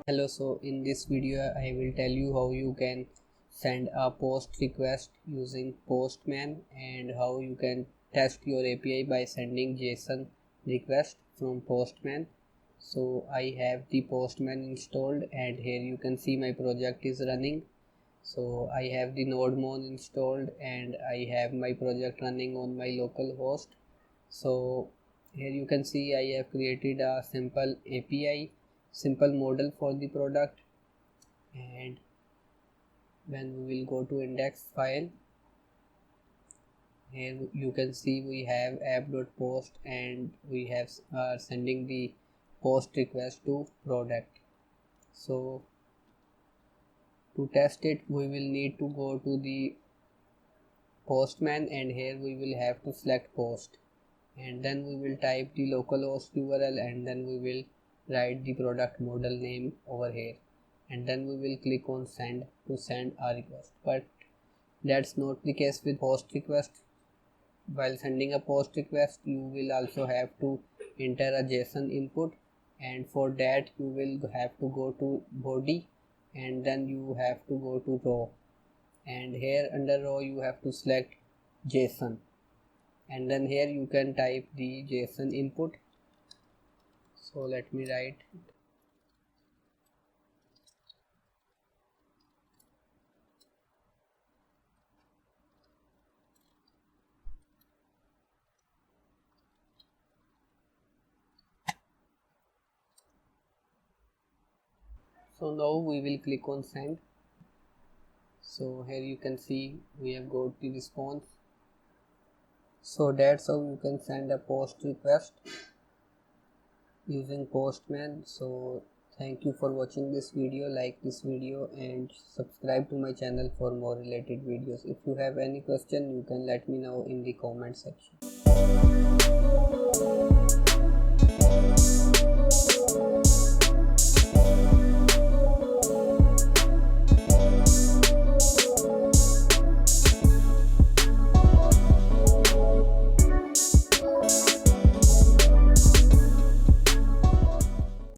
Hello, so in this video I will tell you how you can send a post request using Postman and how you can test your API by sending JSON request from Postman. So I have the Postman installed and here you can see my project is running. So I have the node-mon installed and I have my project running on my local host. So here you can see I have created a simple API, simple model for the product, and when we will go to index file, here you can see we have app.post and we have sending the post request to product. So to test it we will need to go to the Postman and here we will have to select post and then we will type the localhost URL and then we will write the product model name over here and then we will click on send to send a request. But that's not the case with post request. While sending a post request you will also have to enter a JSON input, and for that you will have to go to body and then you have to go to row, and here under row you have to select JSON and then here you can type the JSON input. So let me write. So now we will click on send. So here you can see we have got the response. So that's how you can send a post request using Postman. So thank you for watching this video. Like this video and subscribe to my channel for more related videos. If you have any question you can let me know in the comment section.